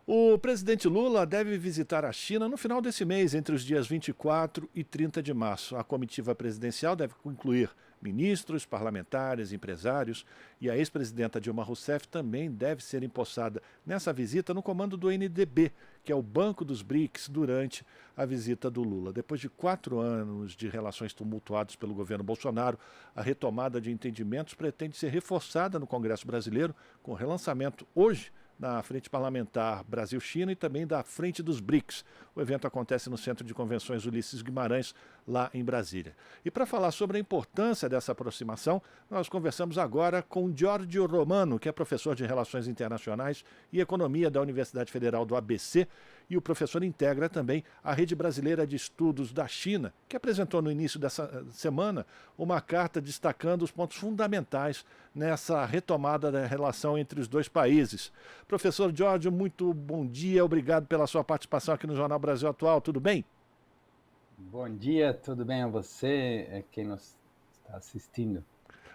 O presidente Lula deve visitar a China no final desse mês, entre os dias 24 e 30 de março. A comitiva presidencial deve incluir ministros, parlamentares, empresários e a ex-presidenta Dilma Rousseff também deve ser empossada nessa visita no comando do NDB, que é o Banco dos BRICS, durante a visita do Lula. Depois de 4 anos de relações tumultuadas pelo governo Bolsonaro, a retomada de entendimentos pretende ser reforçada no Congresso Brasileiro, com relançamento hoje na Frente Parlamentar Brasil-China e também da Frente dos BRICS. O evento acontece no Centro de Convenções Ulisses Guimarães, lá em Brasília. E para falar sobre a importância dessa aproximação, nós conversamos agora com Giorgio Romano, que é professor de Relações Internacionais e Economia da Universidade Federal do ABC, e o professor integra também a Rede Brasileira de Estudos da China, que apresentou no início dessa semana uma carta destacando os pontos fundamentais nessa retomada da relação entre os dois países. Professor Giorgio, muito bom dia, obrigado pela sua participação aqui no Jornal Brasil Atual, tudo bem? Bom dia, tudo bem a você, quem nos está assistindo?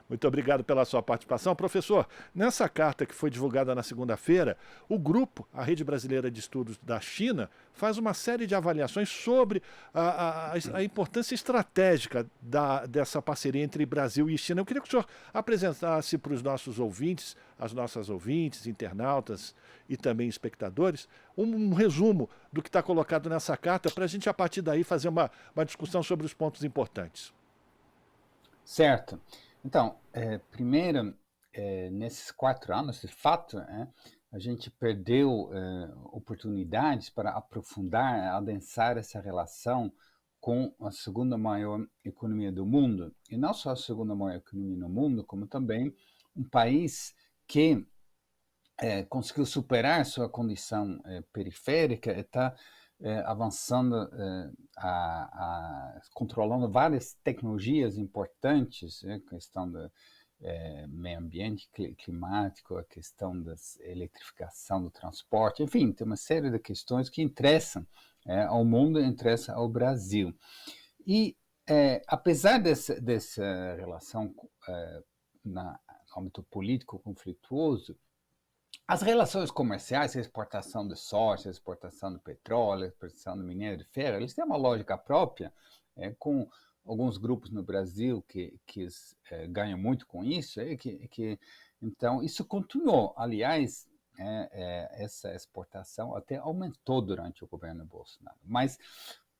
Muito obrigado pela sua participação. Professor, nessa carta que foi divulgada na segunda-feira, o grupo, a Rede Brasileira de Estudos da China, faz uma série de avaliações sobre a importância estratégica dessa parceria entre Brasil e China. Eu queria que o senhor apresentasse para os nossos ouvintes, as nossas ouvintes, internautas e também espectadores, um resumo do que está colocado nessa carta, para a gente, a partir daí, fazer uma discussão sobre os pontos importantes. Certo. Então, primeiro, nesses 4 anos, de fato, a gente perdeu oportunidades para aprofundar, adensar essa relação com a segunda maior economia do mundo. E não só a segunda maior economia no mundo, como também um país que conseguiu superar sua condição periférica e está avançando, controlando várias tecnologias importantes, questão do meio ambiente climático, a questão da eletrificação do transporte, enfim, tem uma série de questões que interessam ao mundo, interessam ao Brasil. E apesar dessa relação no âmbito político conflituoso, as relações comerciais, a exportação de soja, a exportação de petróleo, a exportação de minério de ferro, eles têm uma lógica própria, com alguns grupos no Brasil que ganham muito com isso, então isso continuou. Aliás, essa exportação até aumentou durante o governo Bolsonaro. Mas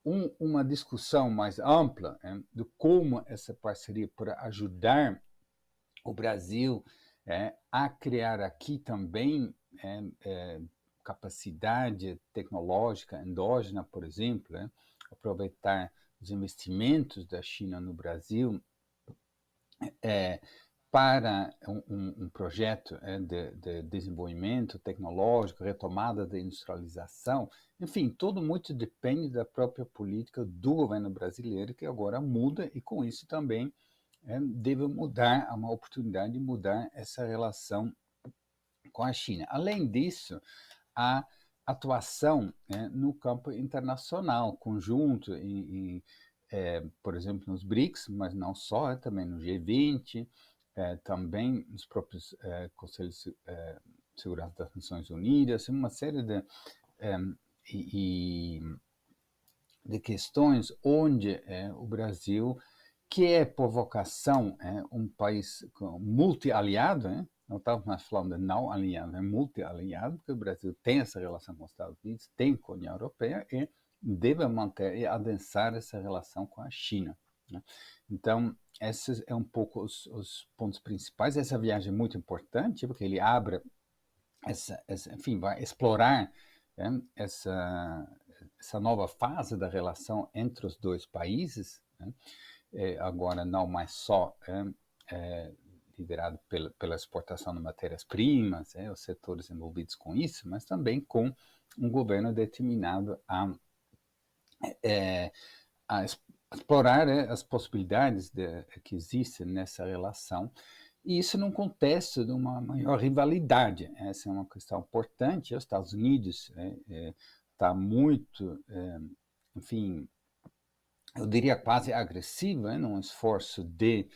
uma discussão mais ampla de como essa parceria pode ajudar o Brasil a criar aqui também capacidade tecnológica endógena, por exemplo, aproveitar os investimentos da China no Brasil para um projeto de desenvolvimento tecnológico, retomada da industrialização. Enfim, tudo muito depende da própria política do governo brasileiro, que agora muda, e com isso também deve mudar, há uma oportunidade de mudar essa relação com a China. Além disso, a atuação no campo internacional, conjunto, por exemplo, nos BRICS, mas não só, também no G20, também nos próprios Conselhos de Segurança das Nações Unidas, uma série de questões onde o Brasil, que é por vocação um país multi-aliado, não estamos mais falando de não alinhado, é multi-alinhado, porque o Brasil tem essa relação com os Estados Unidos, tem com a União Europeia e deve manter e adensar essa relação com a China. Então, esses é um pouco os pontos principais. Essa viagem é muito importante, porque ele abre, enfim, vai explorar essa nova fase da relação entre os dois países, agora não mais só liderado pela exportação de matérias-primas, os setores envolvidos com isso, mas também com um governo determinado a explorar as possibilidades que existem nessa relação, e isso num contexto de uma maior rivalidade. Essa é uma questão importante. Os Estados Unidos está muito, enfim, eu diria quase agressiva, num esforço de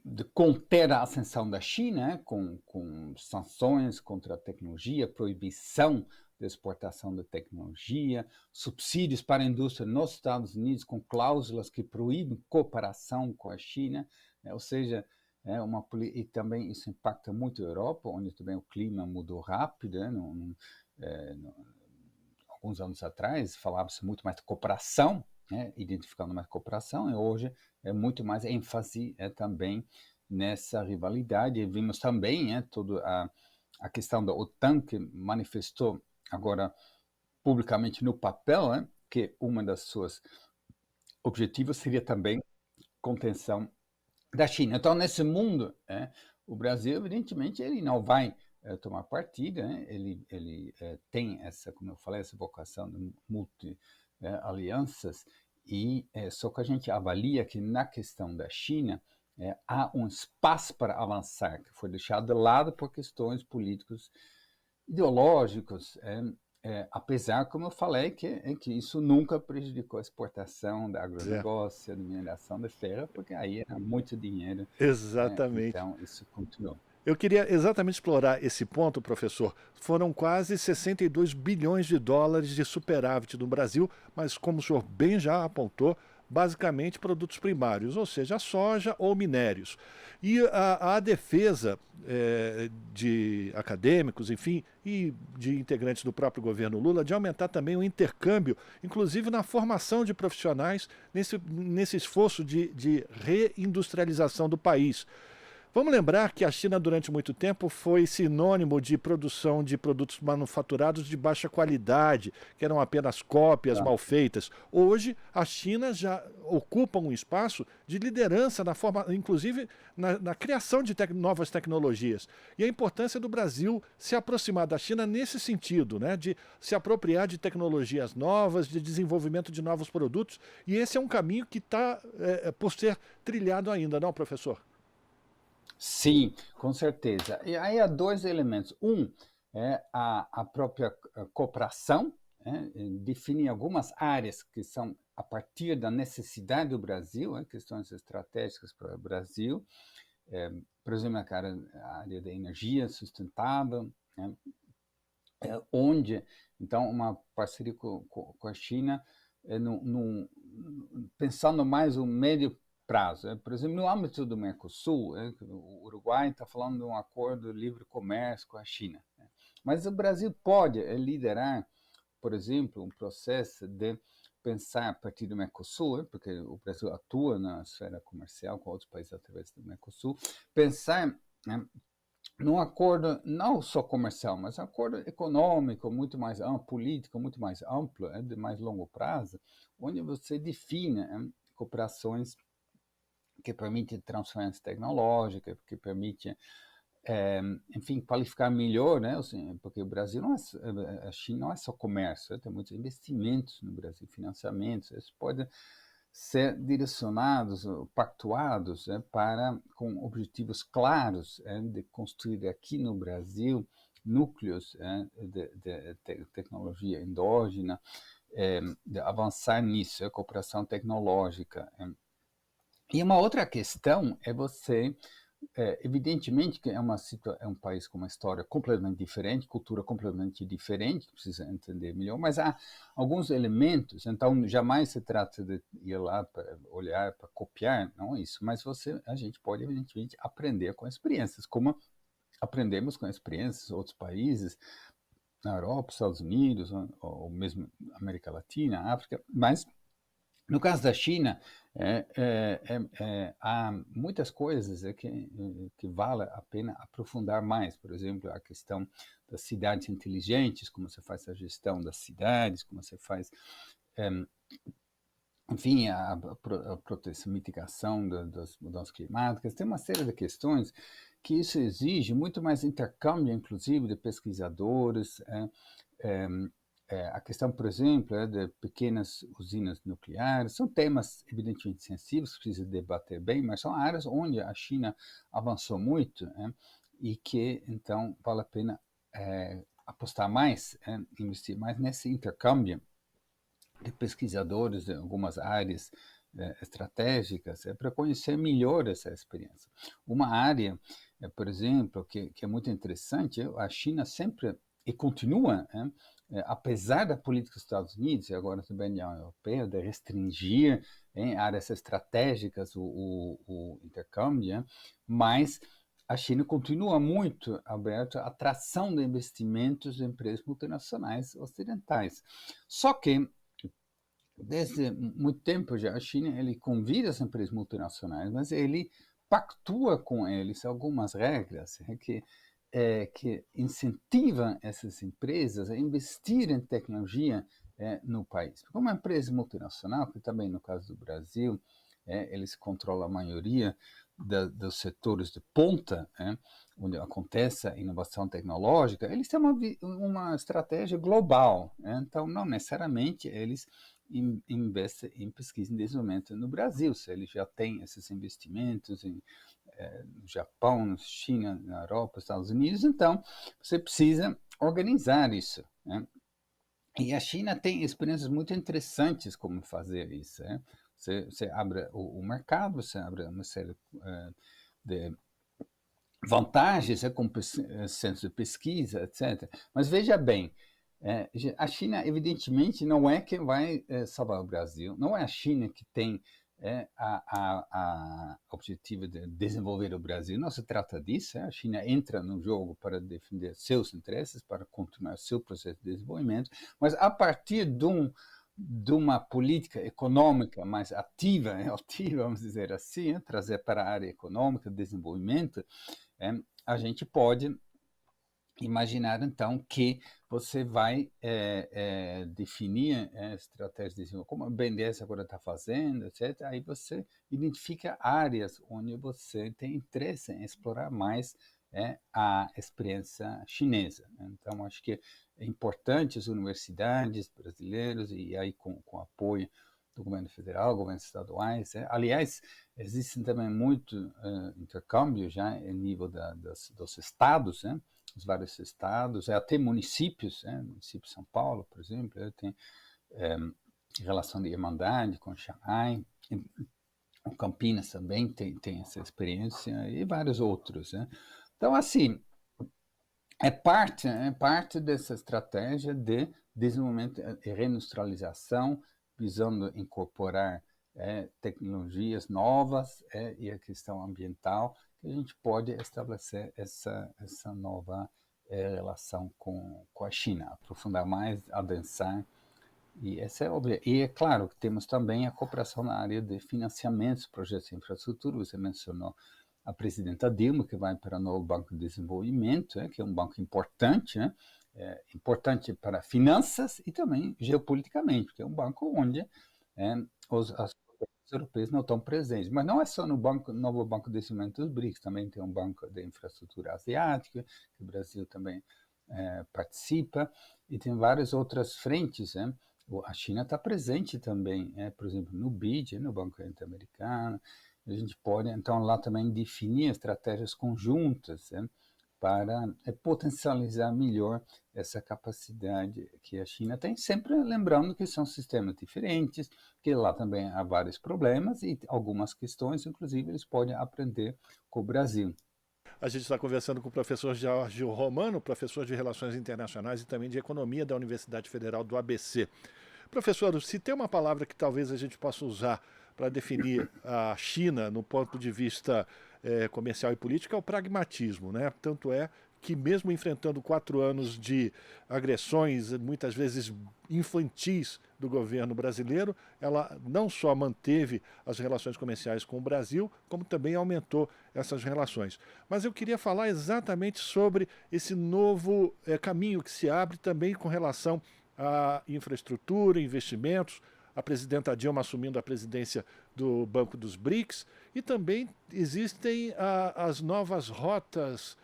de conter a ascensão da China, com sanções contra a tecnologia, proibição de exportação de tecnologia, subsídios para a indústria nos Estados Unidos, com cláusulas que proíbem cooperação com a China, né? Ou seja, e também isso impacta muito a Europa, onde também o clima mudou rápido, né? Alguns anos atrás falava-se muito mais de cooperação, né? Identificando mais cooperação, e hoje é muito mais ênfase também nessa rivalidade. E vimos também toda a questão da OTAN, que manifestou agora publicamente no papel que uma das suas objetivos seria também contenção da China. Então, nesse mundo, o Brasil, evidentemente, ele não vai tomar partida, né? Ele tem essa, como eu falei, essa vocação de multi-alianças, só que a gente avalia que na questão da China há um espaço para avançar, que foi deixado de lado por questões políticos ideológicos, apesar, como eu falei, que isso nunca prejudicou a exportação da agronegócio, da mineração de ferro, porque aí era muito dinheiro, Exatamente. então isso continuou. Eu queria exatamente explorar esse ponto, professor. Foram quase 62 bilhões de dólares de superávit no Brasil, mas como o senhor bem já apontou, basicamente produtos primários, ou seja, soja ou minérios. E a defesa de acadêmicos, enfim, e de integrantes do próprio governo Lula, de aumentar também o intercâmbio, inclusive na formação de profissionais, nesse esforço de reindustrialização do país. Vamos lembrar que a China, durante muito tempo, foi sinônimo de produção de produtos manufaturados de baixa qualidade, que eram apenas cópias mal feitas. Hoje, a China já ocupa um espaço de liderança, inclusive na criação de novas tecnologias. E a importância do Brasil se aproximar da China nesse sentido, né, de se apropriar de tecnologias novas, de desenvolvimento de novos produtos. E esse é um caminho que está por ser trilhado ainda, não, professor? Sim, com certeza. E aí há dois elementos. Um é a própria cooperação, definir algumas áreas que são a partir da necessidade do Brasil, questões estratégicas para o Brasil, por exemplo, a área da energia sustentável, onde, então, uma parceria com a China, pensando mais o médio prazo. Por exemplo, no âmbito do Mercosul, o Uruguai está falando de um acordo de livre comércio com a China. Mas o Brasil pode liderar, por exemplo, um processo de pensar a partir do Mercosul, porque o Brasil atua na esfera comercial com outros países através do Mercosul, pensar num acordo não só comercial, mas um acordo econômico muito mais amplo, político muito mais amplo, de mais longo prazo, onde você define cooperações que permite transferência tecnológica, que permite, enfim, qualificar melhor, né? Assim, porque o Brasil a China não é só comércio, tem muitos investimentos no Brasil, financiamentos, eles podem ser direcionados, pactuados, com objetivos claros, de construir aqui no Brasil núcleos de tecnologia endógena, de avançar nisso, cooperação tecnológica. E uma outra questão é você, evidentemente que é um país com uma história completamente diferente, cultura completamente diferente, que precisa entender melhor, mas há alguns elementos, então jamais se trata de ir lá para olhar, para copiar, não é isso, mas a gente pode evidentemente aprender com experiências, como aprendemos com experiências de outros países, na Europa, Estados Unidos, ou mesmo América Latina, África, mas no caso da China, há muitas coisas que vale a pena aprofundar mais. Por exemplo, a questão das cidades inteligentes, como você faz a gestão das cidades, como você faz, enfim, a proteção, mitigação das mudanças climáticas. Tem uma série de questões que isso exige muito mais intercâmbio, inclusive, de pesquisadores, a questão, por exemplo, de pequenas usinas nucleares, são temas evidentemente sensíveis, precisa debater bem, mas são áreas onde a China avançou muito, e que, então, vale a pena apostar mais, investir mais nesse intercâmbio de pesquisadores de algumas áreas estratégicas, para conhecer melhor essa experiência. Uma área, por exemplo, que é muito interessante, a China sempre e continua, apesar da política dos Estados Unidos e agora também da União Europeia, de restringir em áreas estratégicas o intercâmbio, mas a China continua muito aberta à atração de investimentos de empresas multinacionais ocidentais. Só que, desde muito tempo já, a China ele convida as empresas multinacionais, mas ele pactua com eles algumas regras que incentivam essas empresas a investir em tecnologia no país. Como uma empresa multinacional, que também no caso do Brasil, eles controlam a maioria dos setores de ponta, onde acontece a inovação tecnológica, eles têm uma estratégia global. Então, não necessariamente eles investem em pesquisa e desenvolvimento no Brasil, se eles já têm esses investimentos no Japão, na China, na Europa, nos Estados Unidos, então você precisa organizar isso. E a China tem experiências muito interessantes como fazer isso. Você abre o mercado, você abre uma série de vantagens, como centros de pesquisa, etc. Mas veja bem, a China, evidentemente, não é que vai salvar o Brasil, não é a China que tem a objetivo de desenvolver o Brasil, não se trata disso, a China entra no jogo para defender seus interesses, para continuar seu processo de desenvolvimento, mas a partir de uma política econômica mais ativa, vamos dizer assim, trazer para a área econômica, desenvolvimento, a gente pode imaginar, então, que você vai definir estratégias de desenvolvimento, como a BNDES agora está fazendo, etc. Aí você identifica áreas onde você tem interesse em explorar mais a experiência chinesa. Então, acho que é importante as universidades brasileiras, e aí com apoio do governo federal, governos estaduais. Aliás, existem também muito intercâmbio já em nível dos estados, os vários estados, até municípios, município de São Paulo, por exemplo, tem relação de irmandade com Xangai, o Campinas também tem essa experiência, e vários outros. Então, assim, é parte dessa estratégia de desenvolvimento e reindustrialização, visando incorporar tecnologias novas e a questão ambiental, que a gente pode estabelecer essa nova relação com a China, aprofundar mais, adensar, e essa é óbvia. E é claro que temos também a cooperação na área de financiamentos, projetos de infraestrutura. Você mencionou a presidenta Dilma, que vai para o novo Banco de Desenvolvimento, que é um banco importante, importante para finanças e também geopoliticamente, porque é um banco onde as europeias não estão presentes. Mas não é só no novo Banco de Desenvolvimento dos BRICS, também tem um banco de infraestrutura asiática, que o Brasil também participa, e tem várias outras frentes. A China está presente também, por exemplo, no BID, no Banco Interamericano. A gente pode, então, lá também definir estratégias conjuntas para potencializar melhor essa capacidade que a China tem, sempre lembrando que são sistemas diferentes, que lá também há vários problemas e algumas questões, inclusive, eles podem aprender com o Brasil. A gente está conversando com o professor Jorge Romano, professor de Relações Internacionais e também de Economia da Universidade Federal do ABC. Professor, se tem uma palavra que talvez a gente possa usar para definir a China no ponto de vista comercial e político, é o pragmatismo, né? Tanto é que mesmo enfrentando 4 anos de agressões, muitas vezes infantis, do governo brasileiro, ela não só manteve as relações comerciais com o Brasil, como também aumentou essas relações. Mas eu queria falar exatamente sobre esse novo caminho que se abre também com relação à infraestrutura, investimentos, a presidenta Dilma assumindo a presidência do Banco dos BRICS, e também existem as novas rotas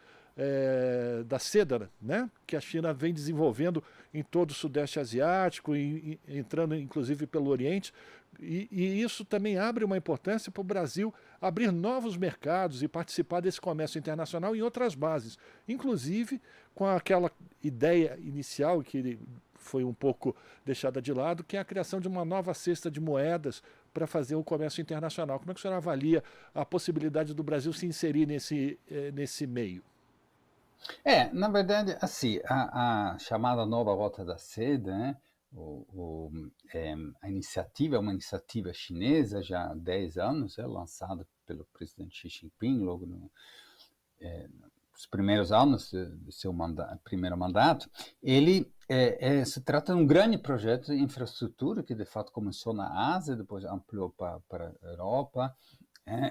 da seda, né, que a China vem desenvolvendo em todo o Sudeste Asiático, entrando inclusive pelo Oriente, e isso também abre uma importância para o Brasil abrir novos mercados e participar desse comércio internacional em outras bases, inclusive com aquela ideia inicial que foi um pouco deixada de lado, que é a criação de uma nova cesta de moedas para fazer o comércio internacional. Como é que o senhor avalia a possibilidade do Brasil se inserir nesse meio? Na verdade, assim, a chamada Nova Rota da Seda, né, a iniciativa é uma iniciativa chinesa já há 10 anos, lançada pelo presidente Xi Jinping logo nos primeiros anos do seu primeiro mandato. Ele se trata de um grande projeto de infraestrutura que, de fato, começou na Ásia, depois ampliou para a Europa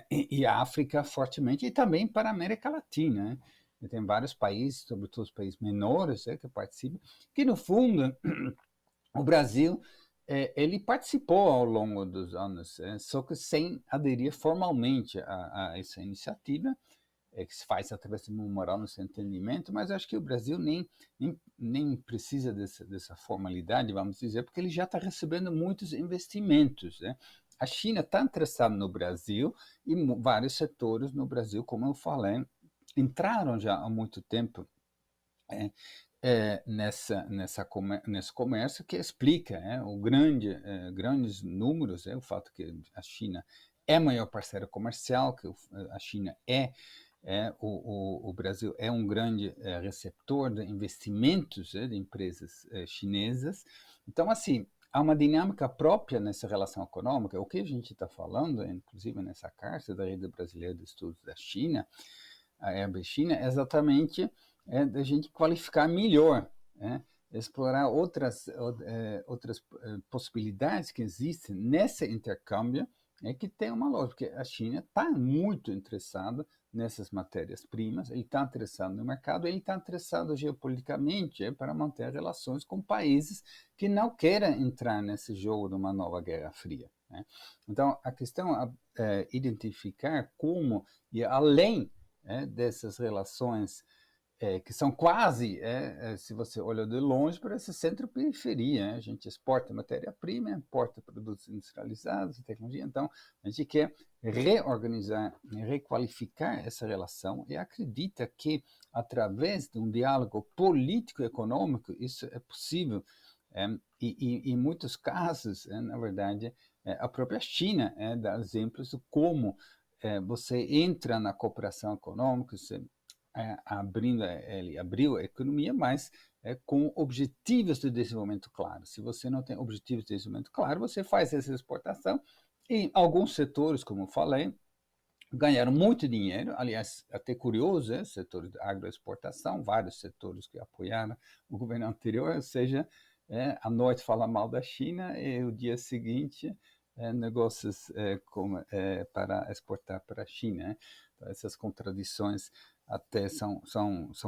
e a África fortemente, e também para a América Latina, né? E tem vários países, sobretudo os países menores, que participam, que no fundo o Brasil ele participou ao longo dos anos, só que sem aderir formalmente a essa iniciativa, que se faz através de um memorando de entendimento, mas acho que o Brasil nem precisa dessa formalidade, vamos dizer, porque ele já está recebendo muitos investimentos, né? A China está interessada no Brasil e vários setores no Brasil, como eu falei, entraram já há muito tempo nesse comércio, que explica grandes números, o fato que a China é maior parceiro comercial, que a China o Brasil é um grande receptor de investimentos de empresas chinesas. Então, assim, há uma dinâmica própria nessa relação econômica. O que a gente está falando, inclusive nessa carta da Rede Brasileira de Estudos da China, a RB China, é exatamente da gente qualificar melhor, explorar outras possibilidades que existem nesse intercâmbio, que tem uma lógica, porque a China está muito interessada nessas matérias-primas, ele está interessado no mercado, ele está interessado geopoliticamente para manter relações com países que não querem entrar nesse jogo de uma nova Guerra Fria, né? Então, a questão é identificar como ir além dessas relações que são quase, se você olha de longe, para esse centro-periferia. A gente exporta matéria-prima, importa produtos industrializados, tecnologia. Então, a gente quer reorganizar, requalificar essa relação e acredita que, através de um diálogo político-econômico, isso é possível. E em muitos casos, na verdade, a própria China dá exemplos de como você entra na cooperação econômica, você ele abriu a economia, mas com objetivos de desenvolvimento claros. Se você não tem objetivos de desenvolvimento claros, você faz essa exportação e alguns setores, como eu falei, ganharam muito dinheiro. Aliás, até curioso, setor de agroexportação, vários setores que apoiaram o governo anterior, ou seja, à noite fala mal da China e o dia seguinte negócios para exportar para a China. Então, essas contradições até são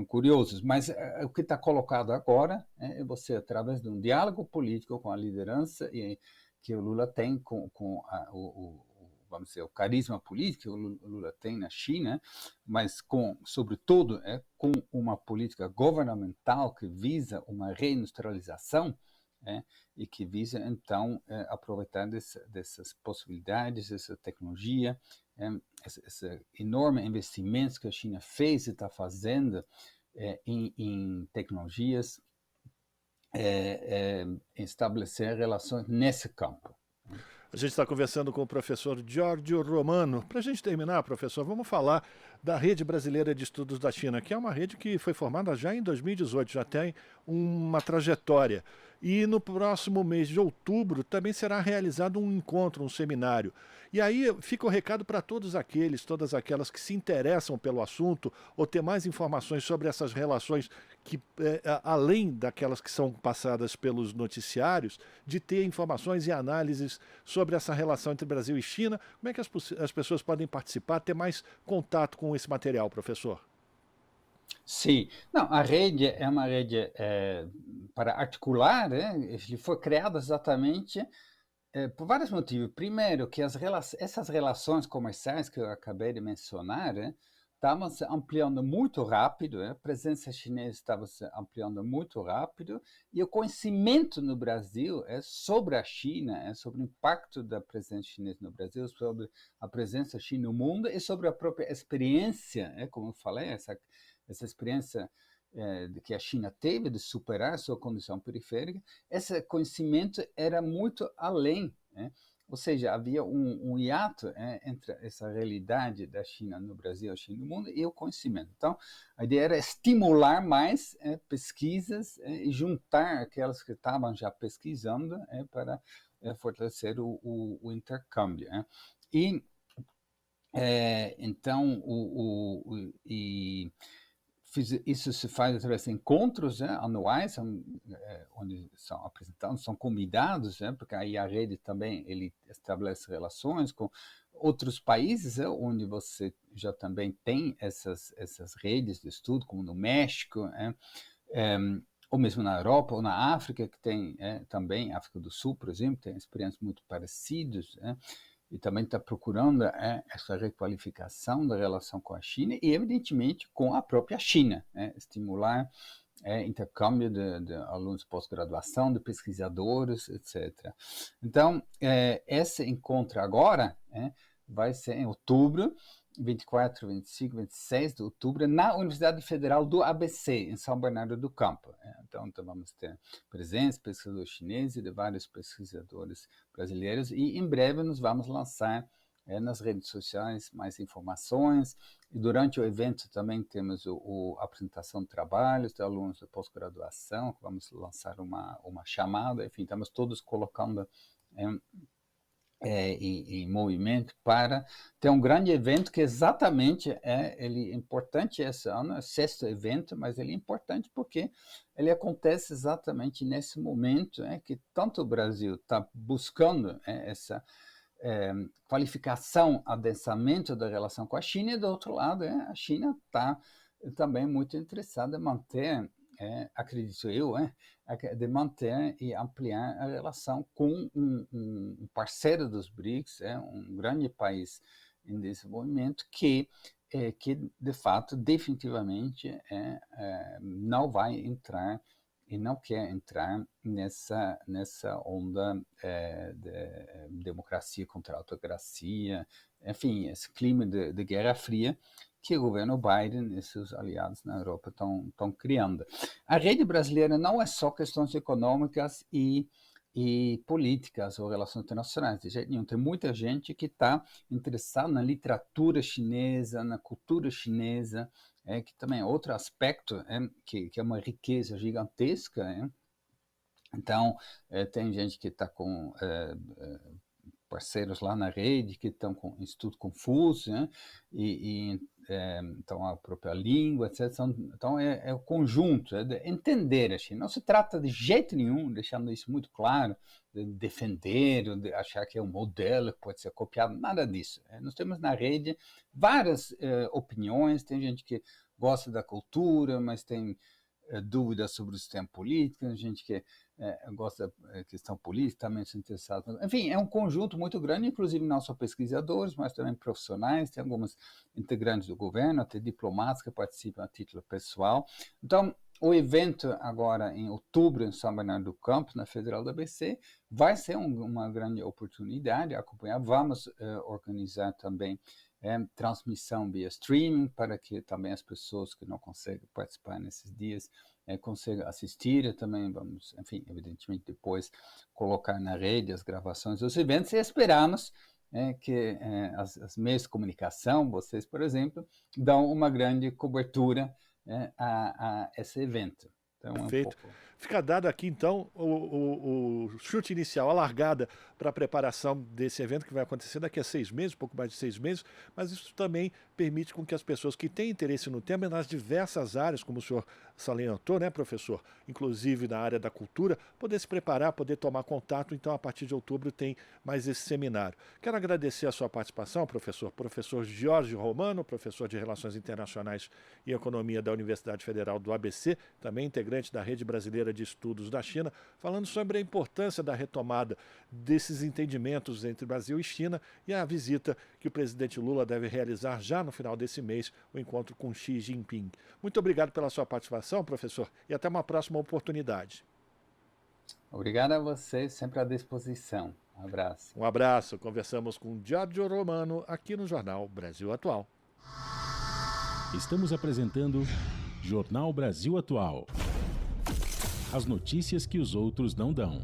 curiosos, mas o que está colocado agora é você, através de um diálogo político com a liderança que o Lula tem vamos dizer, o carisma político que o Lula tem na China, mas sobretudo com uma política governamental que visa uma reindustrialização, e que visa, então, aproveitar dessas possibilidades, dessa tecnologia, esse enorme investimento que a China fez e está fazendo em tecnologias, estabelecer relações nesse campo. A gente está conversando com o professor Giorgio Romano. Para a gente terminar, professor, vamos falar da Rede Brasileira de Estudos da China, que é uma rede que foi formada já em 2018, já tem uma trajetória. E no próximo mês de outubro também será realizado um encontro, um seminário. E aí fica o recado para todas aquelas que se interessam pelo assunto ou ter mais informações sobre essas relações que, além daquelas que são passadas pelos noticiários, de ter informações e análises sobre essa relação entre Brasil e China. Como é que as pessoas podem participar, ter mais contato com esse material, professor? Sim, não, a rede é uma rede para articular, ele foi criada exatamente por vários motivos. Primeiro, que essas relações comerciais que eu acabei de mencionar estavam se ampliando muito rápido, a presença chinesa estava se ampliando muito rápido, e o conhecimento no Brasil sobre a China, sobre o impacto da presença chinesa no Brasil, sobre a presença chinesa no mundo e sobre a própria experiência, como eu falei, essa experiência que a China teve de superar sua condição periférica, esse conhecimento era muito além Ou seja, havia um hiato entre essa realidade da China no Brasil, a China no mundo, e o conhecimento. Então, a ideia era estimular mais pesquisas e juntar aquelas que estavam já pesquisando para fortalecer o intercâmbio. E então, isso se faz através de encontros anuais, onde são apresentados, são convidados, porque aí a rede também ele estabelece relações com outros países, onde você já também tem essas redes de estudo, como no México, ou mesmo na Europa ou na África, que tem também, África do Sul, por exemplo, tem experiências muito parecidas, e também está procurando essa requalificação da relação com a China e, evidentemente, com a própria China, estimular intercâmbio de alunos de pós-graduação, de pesquisadores, etc. Então, esse encontro agora vai ser em outubro, 24, 25, 26 de outubro, na Universidade Federal do ABC, em São Bernardo do Campo. Então, vamos ter presença de pesquisadores chineses e de vários pesquisadores brasileiros, e em breve nos vamos lançar nas redes sociais mais informações, e durante o evento também temos a apresentação de trabalhos de alunos de pós-graduação, vamos lançar uma chamada, enfim, estamos todos colocando em movimento para ter um grande evento que exatamente ele é importante esse ano, é o 6º evento, mas ele é importante porque ele acontece exatamente nesse momento que tanto o Brasil está buscando essa qualificação, adensamento da relação com a China, e do outro lado a China está também muito interessada em manter, acredito eu, de manter e ampliar a relação com um parceiro dos BRICS, um grande país em desenvolvimento que de fato, definitivamente, não vai entrar e não quer entrar nessa onda de democracia contra a autocracia, enfim, esse clima de Guerra Fria que o governo Biden e seus aliados na Europa estão criando. A rede brasileira não é só questões econômicas e políticas ou relações internacionais, de jeito nenhum. Tem muita gente que está interessada na literatura chinesa, na cultura chinesa, que também é outro aspecto que é uma riqueza gigantesca. Então, tem gente que está com parceiros lá na rede que estão com o Instituto Confúcio, então a própria língua, etc. Então é o conjunto, de entender a China. Não se trata de jeito nenhum, deixando isso muito claro, de defender, de achar que é um modelo que pode ser copiado, nada disso. Nós temos na rede várias opiniões, tem gente que gosta da cultura, mas tem dúvidas sobre o sistema político, tem gente que gosta da questão política, também se interessado. Enfim, é um conjunto muito grande, inclusive não só pesquisadores, mas também profissionais, tem alguns integrantes do governo, até diplomatas que participam a título pessoal. Então, o evento agora em outubro em São Bernardo do Campo, na Federal do ABC, vai ser uma grande oportunidade de acompanhar. Vamos organizar também transmissão via streaming, para que também as pessoas que não conseguem participar nesses dias consigam assistir, e também vamos, enfim, evidentemente depois colocar na rede as gravações dos eventos, e esperamos que as meios de comunicação, vocês, por exemplo, dão uma grande cobertura a esse evento. Então, Perfeito. Fica dado aqui, então, o chute inicial, a largada para a preparação desse evento que vai acontecer daqui a 6 meses, pouco mais de 6 meses, mas isso também permite com que as pessoas que têm interesse no tema, nas diversas áreas, como o senhor salientou, né, professor, inclusive na área da cultura, poder se preparar, poder tomar contato. Então, a partir de outubro tem mais esse seminário. Quero agradecer a sua participação, professor Jorge Romano, professor de Relações Internacionais e Economia da Universidade Federal do ABC, também integrante da Rede Brasileira de Estudos da China, falando sobre a importância da retomada desses entendimentos entre Brasil e China, e a visita que o presidente Lula deve realizar já no final desse mês, o encontro com Xi Jinping. Muito obrigado pela sua participação, professor, e até uma próxima oportunidade. Obrigado a vocês, sempre à disposição. Um abraço. Um abraço. Conversamos com Giorgio Romano aqui no Jornal Brasil Atual. Estamos apresentando Jornal Brasil Atual. As notícias que os outros não dão.